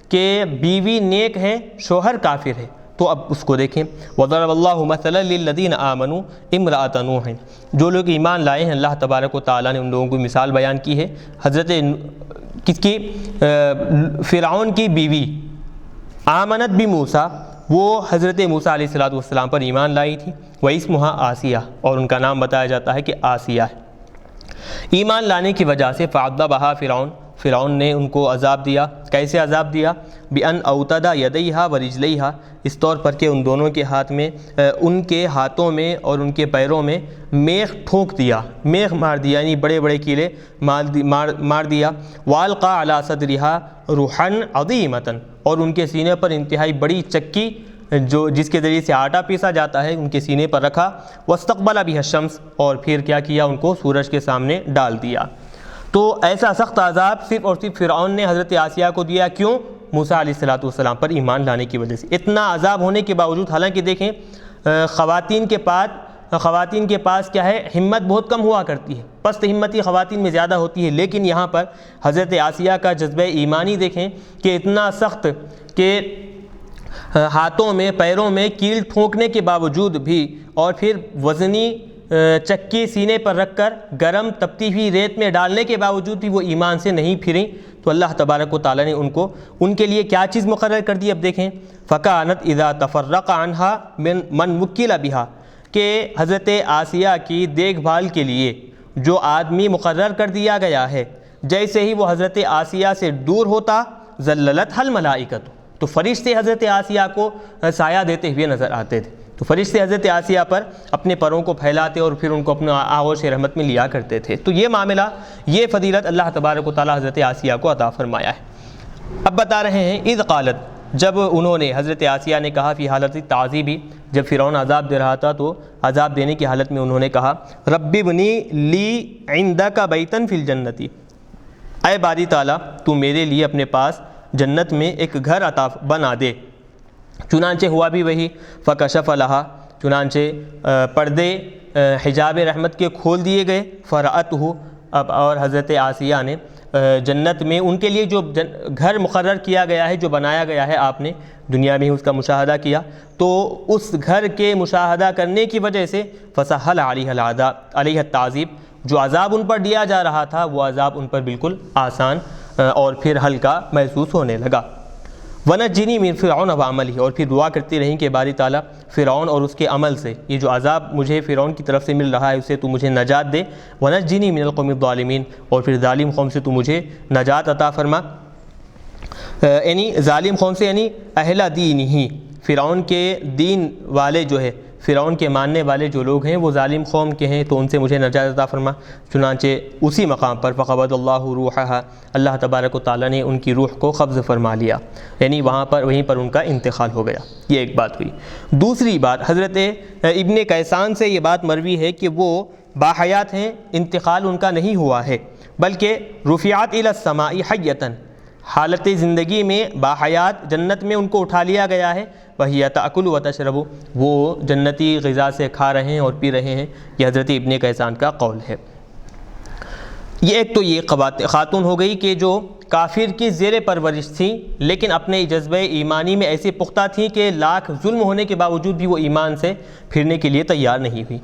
Speaker 1: کہ بیوی نیک ہے، شوہر کافر ہے، تو اب اس کو دیکھیں وَضَرَبَ اللَّهُ مَثَلًا لِلَّذِينَ آمَنُوا امْرَأَتَ نُوحٍ، جو لوگ ایمان لائے ہیں اللہ تبارک و تعالیٰ نے ان لوگوں کو مثال بیان کی ہے۔ حضرت کس کی؟ فرعون کی بیوی آمنت بموسیٰ، وہ حضرت موسیٰ علیہ السلام پر ایمان لائی تھی، وَاسْمُهَا آسیہ، اور ان کا نام بتایا جاتا ہے کہ آسیہ ہے۔ ایمان لانے کی وجہ سے فعذبها فرعون نے ان کو عذاب دیا۔ کیسے عذاب دیا؟ بِأَنْ أَوْتَدَ يَدَيْهَا وَرِجْلَيْهَا، اس طور پر کہ ان دونوں کے ہاتھ میں، ان کے ہاتھوں میں اور ان کے پیروں میں میخ ٹھونک دیا، میخ مار دیا، یعنی بڑے بڑے کیلے مار دیا۔ وَأَلْقَى عَلَى صَدْرِهَا رُوحًا عَظِيمًا، اور ان کے سینے پر انتہائی بڑی چکی جس کے ذریعے سے آٹا پیسا جاتا ہے ان کے سینے پر رکھا۔ وَاسْتَقْبَلَ بِهَا الشَّمْسَ، اور پھر کیا کیا؟ ان کو سورج کے سامنے ڈال دیا۔ تو ایسا سخت عذاب صرف اور صرف فرعون نے حضرت آسیہ کو دیا، کیوں؟ موسیٰ علیہ السلام پر ایمان لانے کی وجہ سے۔ اتنا عذاب ہونے کے باوجود، حالانکہ دیکھیں خواتین کے پاس کیا ہے؟ ہمت بہت کم ہوا کرتی ہے، پست ہمتی خواتین میں زیادہ ہوتی ہے، لیکن یہاں پر حضرت آسیہ کا جذبہ ایمانی دیکھیں کہ اتنا سخت کہ ہاتھوں میں پیروں میں کیل ٹھونکنے کے باوجود بھی، اور پھر وزنی چکی سینے پر رکھ کر گرم تپتی ہوئی ریت میں ڈالنے کے باوجود بھی وہ ایمان سے نہیں پھریں، تو اللہ تبارک و تعالیٰ نے ان کے لیے کیا چیز مقرر کر دی؟ اب دیکھیں فَكَانَتْ إِذَا تَفَرَّقَ عَنْهَا مَنْ وُكِّلَ بِهَا، کہ حضرت آسیہ کی دیکھ بھال کے لیے جو آدمی مقرر کر دیا گیا ہے، جیسے ہی وہ حضرت آسیہ سے دور ہوتا ذَلَّلَتْهَا الْمَلَائِكَةُ، تو فرشتے حضرت آسیہ کو سایہ دیتے ہوئے نظر آتے تھے، تو فرشتے حضرت آسیہ پر اپنے پروں کو پھیلاتے اور پھر ان کو اپنے آغوش رحمت میں لیا کرتے تھے۔ تو یہ معاملہ، یہ فضیلت اللہ تبارک و تعالیٰ حضرت آسیہ کو عطا فرمایا ہے۔ اب بتا رہے ہیں اذ قالت، جب انہوں نے، حضرت آسیہ نے کہا، فی حالت تعذیبی، جب فرعون عذاب دے رہا تھا تو عذاب دینے کی حالت میں انہوں نے کہا رب ابنی لی عندک بیتن فی الجنت، اے باری تعالیٰ تو میرے لیے اپنے پاس جنت میں ایک گھر عطا بنا دے۔ چنانچہ ہوا بھی وہی، فکشف لہا، چنانچہ پردے حجاب رحمت کے کھول دیے گئے، فرأتہ، اب اور حضرت آسیہ نے جنت میں ان کے لیے جو گھر مقرر کیا گیا ہے، جو بنایا گیا ہے، آپ نے دنیا میں ہی اس کا مشاہدہ کیا، تو اس گھر کے مشاہدہ کرنے کی وجہ سے فسہل علیہ التعذیب، جو عذاب ان پر دیا جا رہا تھا وہ عذاب ان پر بالکل آسان اور پھر ہلکا محسوس ہونے لگا۔ وَنَجِّنِي مِن فِرْعَوْنَ وَعَمَلِهِ، اور پھر دعا کرتی رہیں کہ باری تعالیٰ فرعون اور اس کے عمل سے، یہ جو عذاب مجھے فرعون کی طرف سے مل رہا ہے اسے تو مجھے نجات دے۔ وَنَجِّنِي مِنَ الْقَوْمِ الظَّالِمِينَ، اور پھر ظالم قوم سے تو مجھے نجات عطا فرما، یعنی ظالم قوم سے یعنی اہل دین ہی، فرعون کے دین والے جو ہے، فرعون کے ماننے والے جو لوگ ہیں وہ ظالم قوم کے ہیں، تو ان سے مجھے نجات عطا فرما۔ چنانچہ اسی مقام پر فقبض اللہ روحہا، اللہ تبارک و تعالیٰ نے ان کی روح کو قبض فرما لیا، یعنی وہیں پر ان کا انتقال ہو گیا۔ یہ ایک بات ہوئی۔ دوسری بات، حضرت ابن کیسان سے یہ بات مروی ہے کہ وہ باحیات ہیں، انتقال ان کا نہیں ہوا ہے، بلکہ رفعت الی السماء حیۃ، حالت زندگی میں باحیات جنت میں ان کو اٹھا لیا گیا ہے، وہی تأکل و تشرب، وہ جنتی غذا سے کھا رہے ہیں اور پی رہے ہیں، یہ حضرت ابن کیسان کا قول ہے۔ یہ ایک تو یہ خاتون ہو گئی کہ جو کافر کی زیر پرورش تھیں، لیکن اپنے جذبہ ایمانی میں ایسے پختہ تھیں کہ لاکھ ظلم ہونے کے باوجود بھی وہ ایمان سے پھرنے کے لیے تیار نہیں ہوئی۔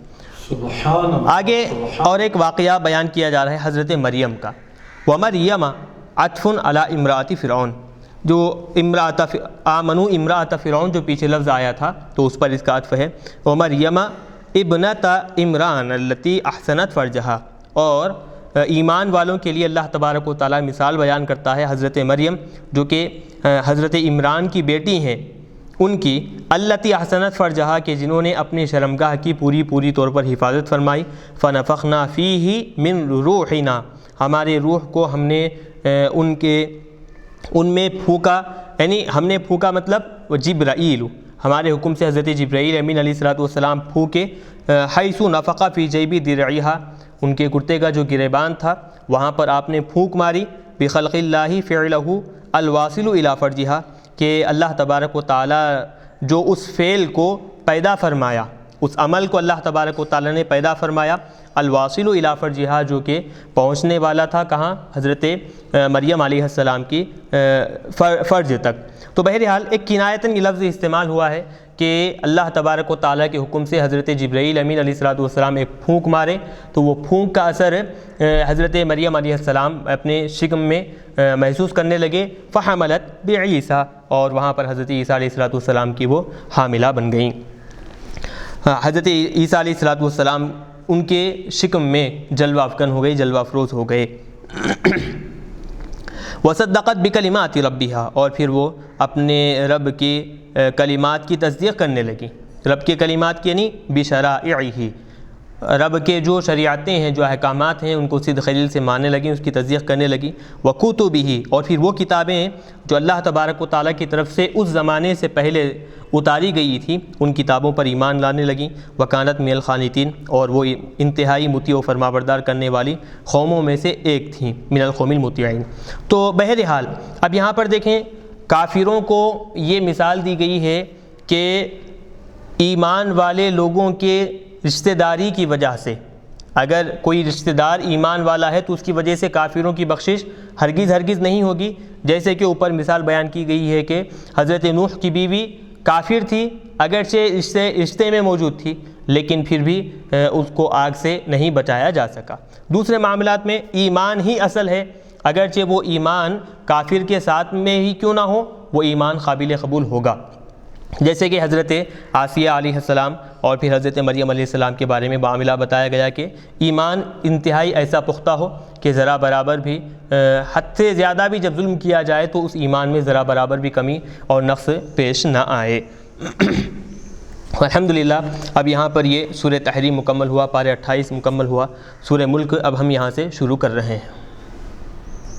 Speaker 1: آگے اور ایک واقعہ بیان کیا جا رہا ہے حضرت مریم کا، وَمَرْيَمَ عطف علی امرأۃ فرعون، جو آمنو امرأۃ فرعون جو پیچھے لفظ آیا تھا تو اس پر اس کا عطف ہے، وَمَرْيَمَ ابنۃ عمران التی احسنت فرجہا، اور ایمان والوں کے لیے اللہ تبارک و تعالیٰ مثال بیان کرتا ہے حضرت مریم جو کہ حضرت عمران کی بیٹی ہیں، ان کی التی احسنت فرجہا، کہ جنہوں نے اپنی شرمگاہ کی پوری طور پر حفاظت فرمائی، فنفخنا فیہ من روحنا، ہمارے روح کو ہم نے ان میں پھونکا، یعنی ہم نے پھونکا مطلب وہ جبرائیل، ہمارے حکم سے حضرت جبرائیل امین علیہ الصلوۃ والسلام پھونکے حیث نفخ فی جیبی درعیہا، ان کے کرتے کا جو گریبان تھا وہاں پر آپ نے پھونک ماری، بخلق اللہ فعلہ الواصل الی فرجہا، کہ اللہ تبارک و تعالیٰ جو اس فعل کو پیدا فرمایا، اس عمل کو اللہ تبارک و تعالیٰ نے پیدا فرمایا، الواصل الی فرجہا، جو کہ پہنچنے والا تھا کہاں؟ حضرت مریم علیہ السلام کی فرج تک۔ تو بہرحال ایک کنایتاً یہ لفظ استعمال ہوا ہے کہ اللہ تبارک و تعالیٰ کے حکم سے حضرت جبرائیل امین علیہ الصلوۃ والسلام ایک پھونک مارے، تو وہ پھونک کا اثر حضرت مریم علیہ السلام اپنے شکم میں محسوس کرنے لگے، فحملت بعیسیٰ، اور وہاں پر حضرت عیسیٰ علیہ الصلوۃ والسلام کی وہ حاملہ بن گئیں۔ حضرت عیسیٰ علیہ الصلوۃ والسلام ان کے شکم میں جلوہ افکن ہو گئی، جلوہ افروز ہو گئے۔ وصدقت بکلمات ربہا، اور پھر وہ اپنے رب کی کلمات کی تصدیق کرنے لگی۔ رب کے کلمات کی یعنی بشرائعہ، رب کے جو شریعتیں ہیں، جو احکامات ہیں، ان کو صدق خلیل سے ماننے لگیں، اس کی تصدیق کرنے لگی۔ وکتبہ، اور پھر وہ کتابیں ہیں جو اللہ تبارک و تعالیٰ کی طرف سے اس زمانے سے پہلے اتاری گئی تھی، ان کتابوں پر ایمان لانے لگیں۔ وکانت من القانتین، اور وہ انتہائی مطیع و فرمانبردار کرنے والی قوموں میں سے ایک تھیں، من القوم المطیعین۔ تو بہرحال اب یہاں پر دیکھیں، کافروں کو یہ مثال دی گئی ہے کہ ایمان والے لوگوں کے رشتہ داری کی وجہ سے، اگر کوئی رشتہ دار ایمان والا ہے تو اس کی وجہ سے کافروں کی بخشش ہرگز نہیں ہوگی، جیسے کہ اوپر مثال بیان کی گئی ہے کہ حضرت نوح کی بیوی کافر تھی، اگرچہ رشتے میں موجود تھی، لیکن پھر بھی اس کو آگ سے نہیں بچایا جا سکا۔ دوسرے معاملات میں ایمان ہی اصل ہے، اگرچہ وہ ایمان کافر کے ساتھ میں ہی کیوں نہ ہو، وہ ایمان قابل قبول ہوگا، جیسے کہ حضرت آسیہ علیہ السلام اور پھر حضرت مریم علیہ السلام کے بارے میں معاملہ بتایا گیا کہ ایمان انتہائی ایسا پختہ ہو کہ ذرا برابر بھی حد سے زیادہ بھی جب ظلم کیا جائے تو اس ایمان میں ذرا برابر بھی کمی اور نقص پیش نہ آئے۔ الحمدللہ اب یہاں پر یہ سورہ تحریم مکمل ہوا، پارہ 28 مکمل ہوا۔ سورہ ملک اب ہم یہاں سے شروع کر رہے ہیں۔